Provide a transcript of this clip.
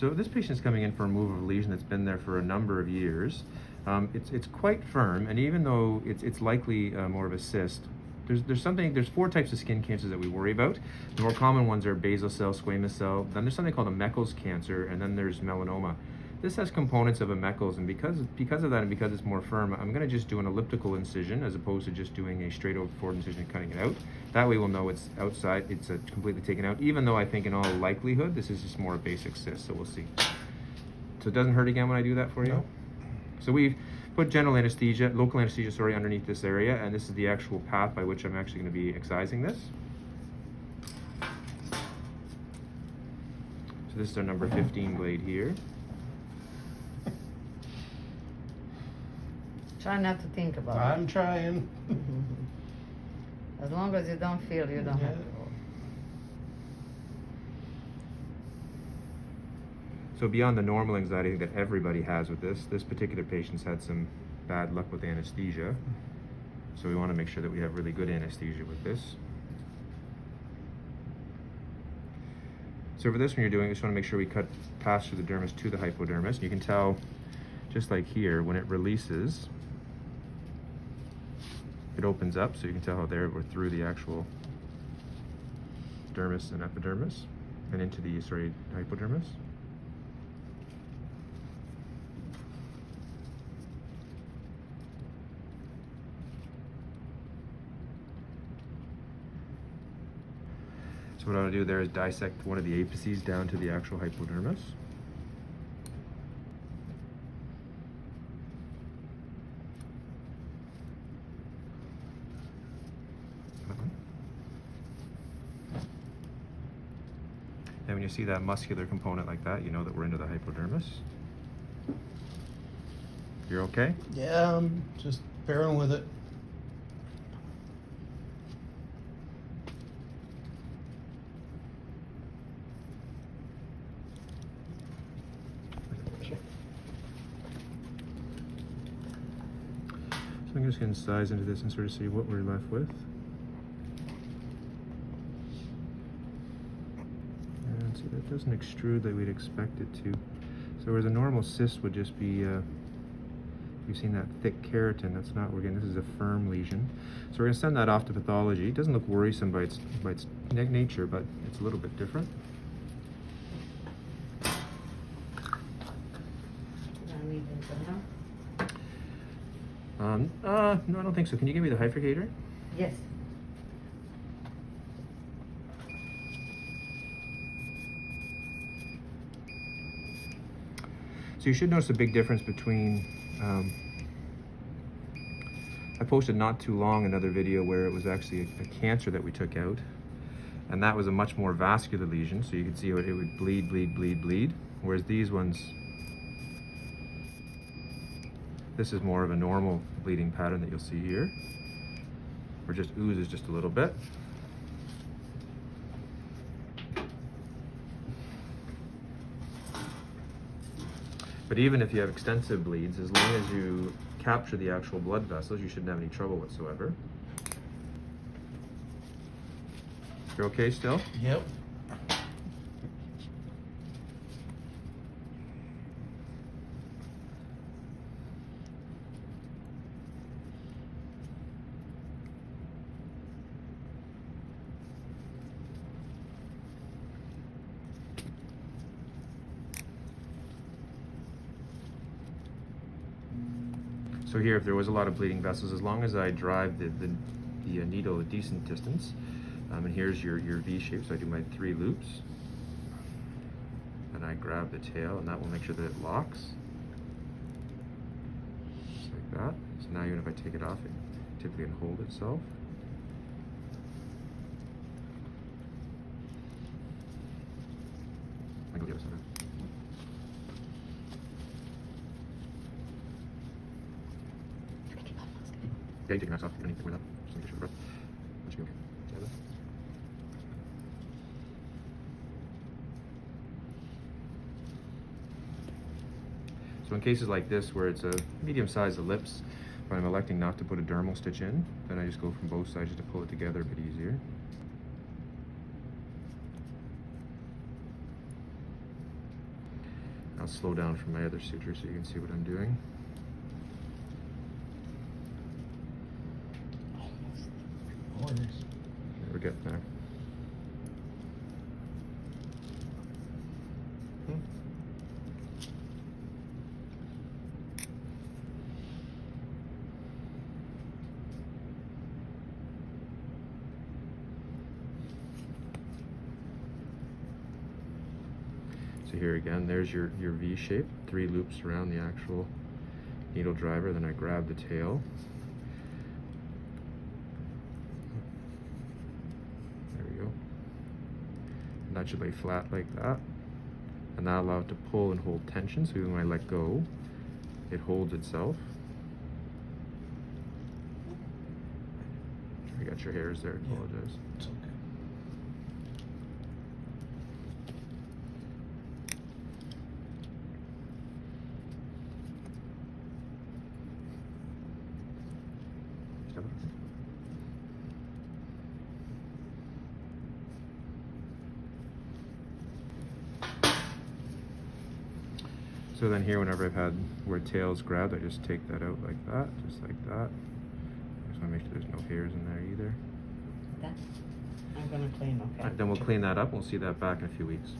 So this patient's coming in for removal of a lesion that's been there for a number of years. It's quite firm, and even though it's likely more of a cyst, there's 4 types of skin cancers that we worry about. The more common ones are basal cell, squamous cell, then there's something called a Meckel's cancer, and then there's melanoma. This has components of a Meckel's, and because of that and because it's more firm, I'm going to just do an elliptical incision as opposed to just doing a straight forward incision and cutting it out. That way we'll know it's outside, it's completely taken out, even though I think in all likelihood this is just more a basic cyst, so we'll see. So it doesn't hurt again when I do that for you? No. So we've put general anesthesia, local anesthesia, sorry, underneath this area, and this is the actual path by which I'm actually going to be excising this. So this is our number 15 blade here. Try not to think about it. I'm trying. As long as you don't feel, you don't have to. So beyond the normal anxiety that everybody has with this particular patient's had some bad luck with anesthesia. So we want to make sure that we have really good anesthesia with this. So for this one you're doing, you just want to make sure we pass through the dermis to the hypodermis. You can tell, just like here, when it releases, it opens up, so you can tell how there we're through the actual dermis and epidermis and into the hypodermis. So what I want to do there is dissect one of the apices down to the actual hypodermis. And when you see that muscular component like that, you know that we're into the hypodermis. You're okay? Yeah, I'm just bearing with it. So I'm just going to size into this and sort of see what we're left with. And so that doesn't extrude like we'd expect it to. So whereas a normal cyst would just be, we've seen that thick keratin, that's not, we're getting, this is a firm lesion. So we're going to send that off to pathology. It doesn't look worrisome by its nature, but it's a little bit different. No, I don't think so. Can you give me the bifurcator? Yes. So you should notice a big difference between, I posted not too long another video where it was actually a cancer that we took out, and that was a much more vascular lesion, so you could see it would bleed, whereas these ones, this is more of a normal bleeding pattern that you'll see here, or just oozes just a little bit. But even if you have extensive bleeds, as long as you capture the actual blood vessels, you shouldn't have any trouble whatsoever. You're okay still? Yep. So here, if there was a lot of bleeding vessels, as long as I drive the needle a decent distance, and here's your V shape, so I do my 3 loops, and I grab the tail, and that will make sure that it locks, just like that. So now even if I take it off, it typically can hold itself. I can give it a second. Yeah, you take your mask off. You don't need to wear that. Just make sure the breath. That should be okay. Yeah, so in cases like this where it's a medium-sized ellipse, but I'm electing not to put a dermal stitch in, then I just go from both sides just to pull it together a bit easier. I'll slow down from my other suture so you can see what I'm doing. We're getting there. So here again, there's your V shape, 3 loops around the actual needle driver. Then I grab the tail. There we go. And that should lay flat like that. And that allows it to pull and hold tension, so even when I let go, it holds itself. I got your hairs there, I apologize. It's okay. So then here, whenever I've had where tail's grabbed, I just take that out like that, just like that. I just want to make sure there's no hairs in there either. That I'm gonna clean, okay? All right, then we'll clean that up. We'll see that back in a few weeks.